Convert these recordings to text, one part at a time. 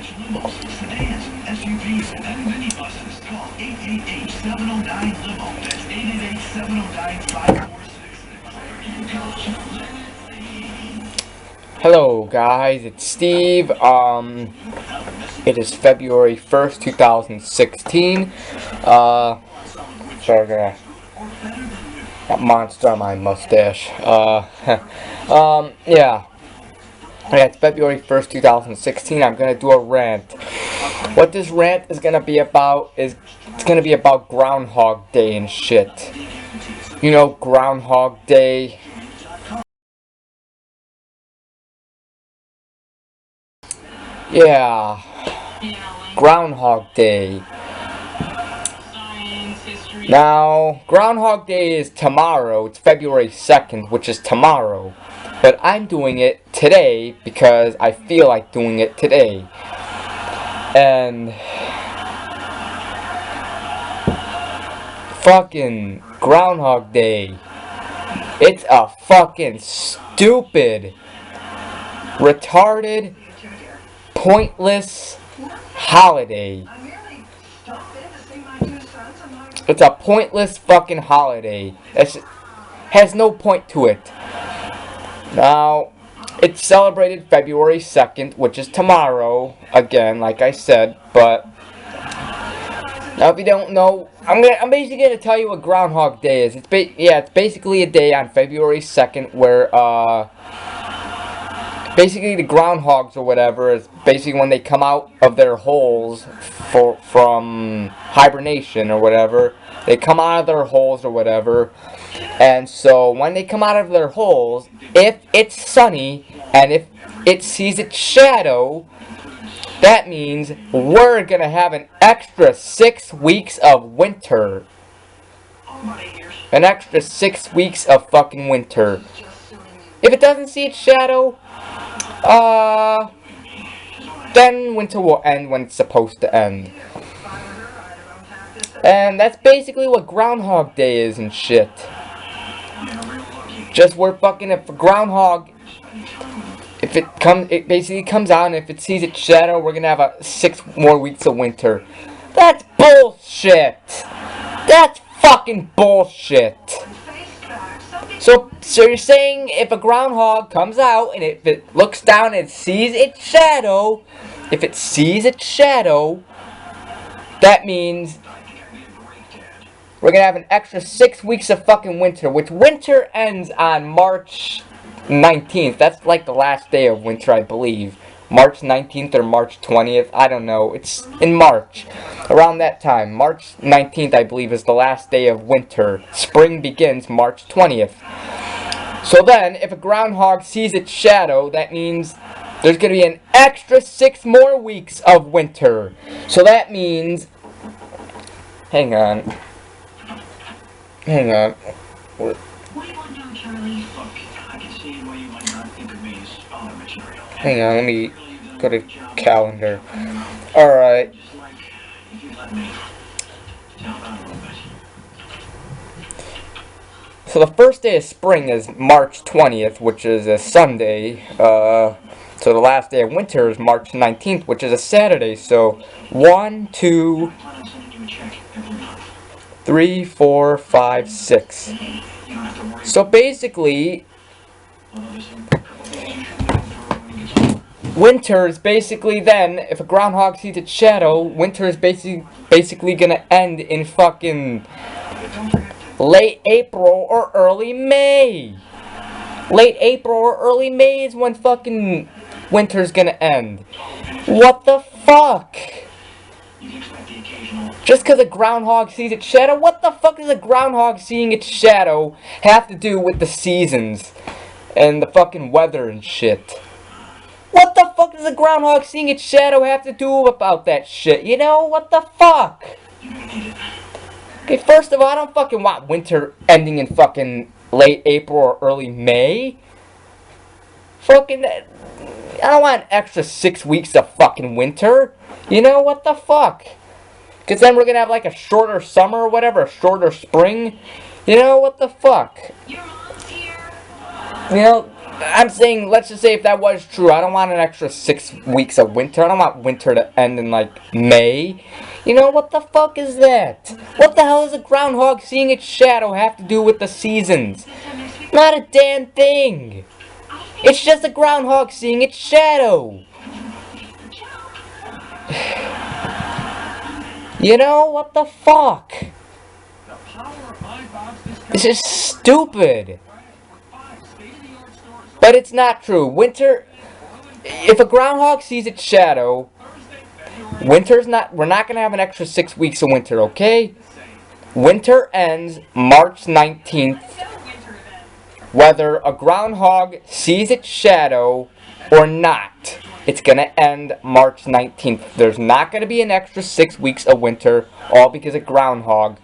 Sedans, SUVs, and minibuses. Call 888-709-LIMO. That's 888-709-5466. Hello guys, it's Steve. It is February 1st, 2016. Sorry, I got monster on my mustache. Yeah, it's February 1st, 2016. I'm gonna do a rant. What this rant is gonna be about is it's gonna be about Groundhog Day and shit. You know, Groundhog Day. Yeah, Groundhog Day. Now, Groundhog Day is tomorrow. It's February 2nd, which is tomorrow. But I'm doing it today because I feel like doing it today. And fucking Groundhog Day. It's a fucking stupid, retarded, pointless holiday. It's a pointless fucking holiday. It has no point to it. Now, it's celebrated February 2nd, which is tomorrow, again, like I said, but now if you don't know, I'm basically gonna tell you what Groundhog Day is. It's basically a day on February 2nd where basically the groundhogs or whatever is basically when they come out of their holes from hibernation or whatever. They come out of their holes or whatever. And so when they come out of their holes, if it's sunny and if it sees its shadow, that means we're gonna have an extra 6 weeks of winter. An extra 6 weeks of fucking winter. If it doesn't see its shadow, then winter will end when it's supposed to end. And that's basically what Groundhog Day is and shit. Just we're fucking, if a groundhog, it basically comes out and if it sees its shadow, we're gonna have 6 more weeks of winter. That's bullshit! That's fucking bullshit! So you're saying if a groundhog comes out and if it looks down and sees its shadow, that means we're gonna have an extra 6 weeks of fucking winter, which winter ends on March 19th. That's like the last day of winter, I believe. March 19th or March 20th, I don't know. It's in March. Around that time. March 19th, I believe, is the last day of winter. Spring begins March 20th. So then, if a groundhog sees its shadow, that means there's going to be an extra 6 more weeks of winter. So that means... Hang on. What do you want now, Charlie? Look, I can see why you might not think of me as other material. Hang on, let me go to calendar. Alright. So the first day of spring is March 20th, which is a Sunday. So the last day of winter is March 19th, which is a Saturday. So 1, 2, 3, 4, 5, 6. So basically, winter is basically then, if a groundhog sees its shadow, winter is basically gonna end in fucking late April or early May. Late April or early May is when fucking winter's gonna end. What the fuck? Just because a groundhog sees its shadow? What the fuck does a groundhog seeing its shadow have to do with the seasons and the fucking weather and shit? What the fuck does a groundhog seeing its shadow have to do about that shit? You know, what the fuck? Okay, first of all, I don't fucking want winter ending in fucking late April or early May. Fucking, I don't want an extra 6 weeks of fucking winter. You know, what the fuck? Because then we're going to have like a shorter summer or whatever, a shorter spring. You know, what the fuck? You know, I'm saying, let's just say if that was true, I don't want an extra 6 weeks of winter. I don't want winter to end in, like, May. You know, what the fuck is that? What the hell does a groundhog seeing its shadow have to do with the seasons? Not a damn thing. It's just a groundhog seeing its shadow. You know, what the fuck? This is stupid. But it's not true. Winter, if a groundhog sees its shadow, we're not going to have an extra 6 weeks of winter, okay? Winter ends March 19th, whether a groundhog sees its shadow or not. It's going to end March 19th. There's not going to be an extra 6 weeks of winter, all because a groundhog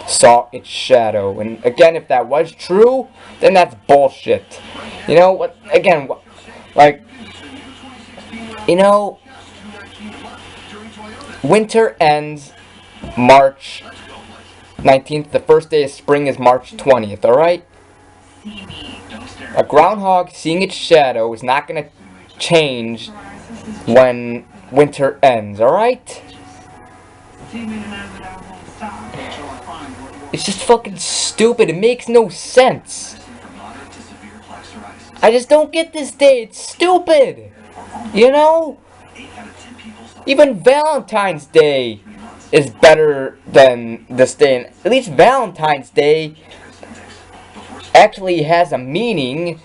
saw its shadow. And again, if that was true, then that's bullshit. You know what? Again, like, you know, winter ends March 19th. The first day of spring is March 20th, alright? A groundhog seeing its shadow is not going to change when winter ends, alright? It's just fucking stupid. It makes no sense. I just don't get this day. It's stupid. You know? Even Valentine's Day is better than this day. And at least Valentine's Day actually has a meaning.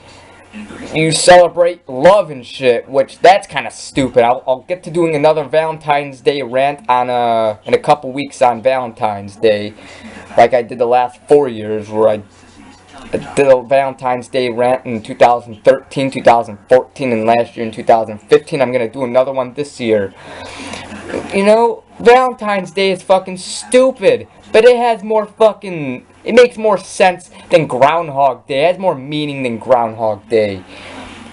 You celebrate love and shit, which that's kind of stupid. I'll get to doing another Valentine's Day rant on in a couple weeks on Valentine's Day, like I did the last 4 years, where I did a Valentine's Day rant in 2013, 2014, and last year in 2015. I'm gonna do another one this year. You know, Valentine's Day is fucking stupid, but it has more fucking... It makes more sense than Groundhog Day. It has more meaning than Groundhog Day.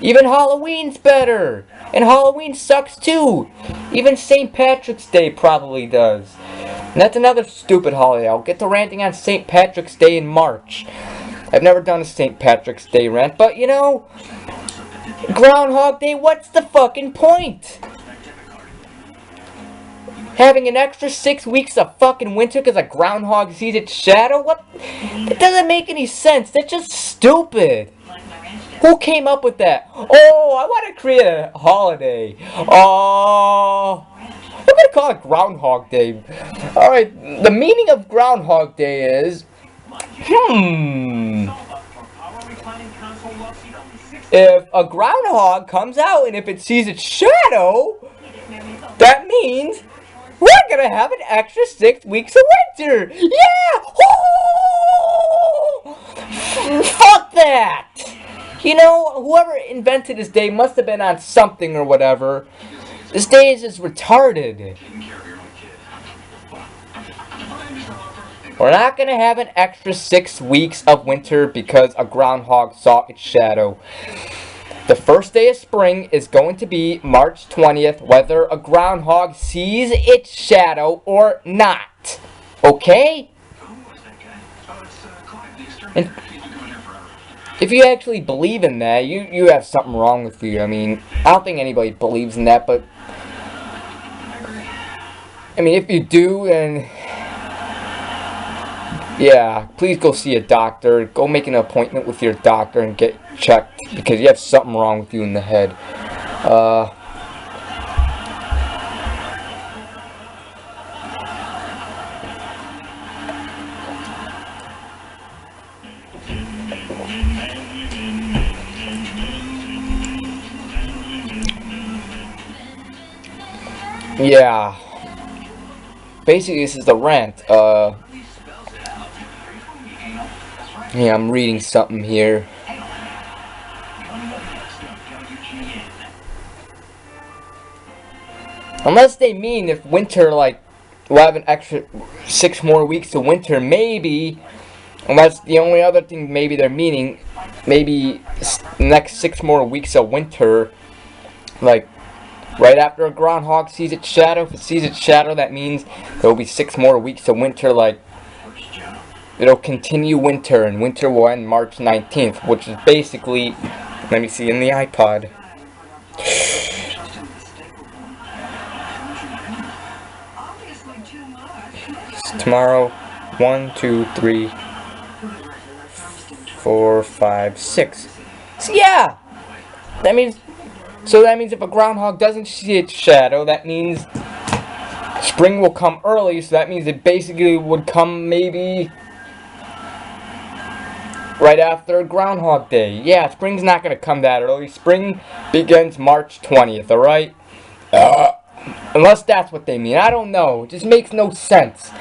Even Halloween's better. And Halloween sucks too. Even St. Patrick's Day probably does. And that's another stupid holiday. I'll get to ranting on St. Patrick's Day in March. I've never done a St. Patrick's Day rant, but you know, Groundhog Day, what's the fucking point? Having an extra 6 weeks of fucking winter because a groundhog sees its shadow? What? That doesn't make any sense. That's just stupid. Who came up with that? Oh, I want to create a holiday. Oh, I'm going to call it Groundhog Day. Alright, the meaning of Groundhog Day is... If a groundhog comes out and if it sees its shadow, that means... we're gonna have an extra 6 weeks of winter! Yeah! Oh! Fuck that! You know, whoever invented this day must have been on something or whatever. This day is just retarded. We're not gonna have an extra 6 weeks of winter because a groundhog saw its shadow. The first day of spring is going to be March 20th, whether a groundhog sees its shadow or not. Okay? And if you actually believe in that, you have something wrong with you. I mean, I don't think anybody believes in that, but... I mean, if you do, then... yeah, please go see a doctor. Go make an appointment with your doctor and get checked because you have something wrong with you in the head. Yeah. Basically, this is the rant. Yeah, I'm reading something here. Unless they mean if winter, like, we'll have an extra 6 more weeks of winter, maybe. Unless the only other thing maybe they're meaning, maybe the next 6 more weeks of winter, like, right after a groundhog sees its shadow. If it sees its shadow, that means there will be 6 more weeks of winter, like, it'll continue winter, and winter will end March 19th, which is basically Let me see in the iPod. Tomorrow, 1, 2, 3, 4, 5, 6. So yeah, that means if a groundhog doesn't see its shadow, that means spring will come early. So that means it basically would come maybe right after Groundhog Day. Yeah, spring's not gonna come that early. Spring begins March 20th. All right. Unless that's what they mean. I don't know. It just makes no sense.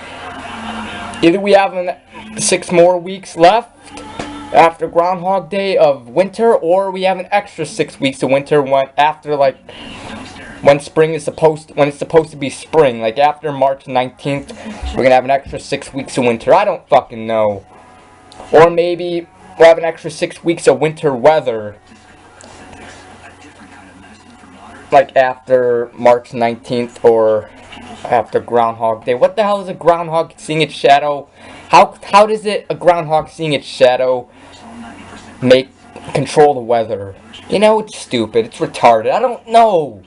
Either we have 6 more weeks left after Groundhog Day of winter, or we have an extra 6 weeks of winter after when it's supposed to be spring. Like after March 19th, we're gonna have an extra 6 weeks of winter. I don't fucking know. Or maybe we'll have an extra 6 weeks of winter weather. Like after March 19th or after Groundhog Day. What the hell is a groundhog seeing its shadow? How does a groundhog seeing its shadow control the weather? You know, it's stupid. It's retarded. I don't know.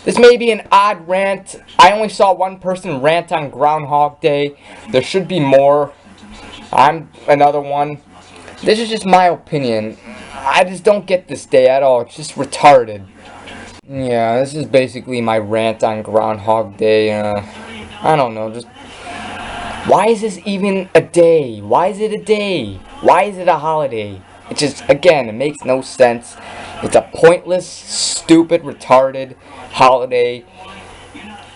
This may be an odd rant. I only saw one person rant on Groundhog Day. There should be more. I'm another one. This is just my opinion. I just don't get this day at all. It's just retarded. Yeah, this is basically my rant on Groundhog Day. I don't know, just... Why is this even a day? Why is it a day? Why is it a holiday? It just, again, it makes no sense. It's a pointless, stupid, retarded holiday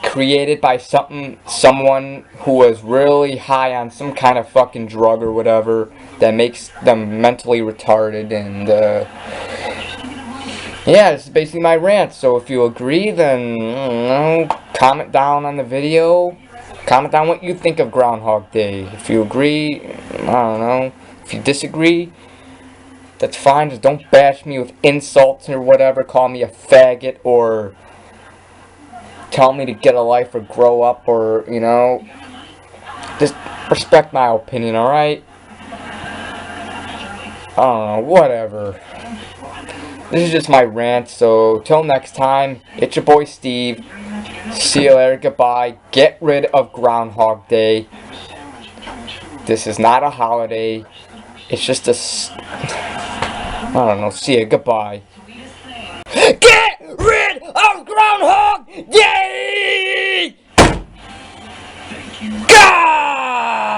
created by someone who was really high on some kind of fucking drug or whatever that makes them mentally retarded, and yeah, this is basically my rant. So if you agree, then comment down on the video. Comment down what you think of Groundhog Day. If you agree, I don't know. If you disagree, that's fine. Just don't bash me with insults or whatever. Call me a faggot or tell me to get a life or grow up, or, you know, just respect my opinion, alright? I don't know, whatever. This is just my rant, so till next time, it's your boy Steve. See you later, goodbye. Get rid of Groundhog Day. This is not a holiday. It's just I don't know, see you, goodbye. Get rid of Groundhog Day! God!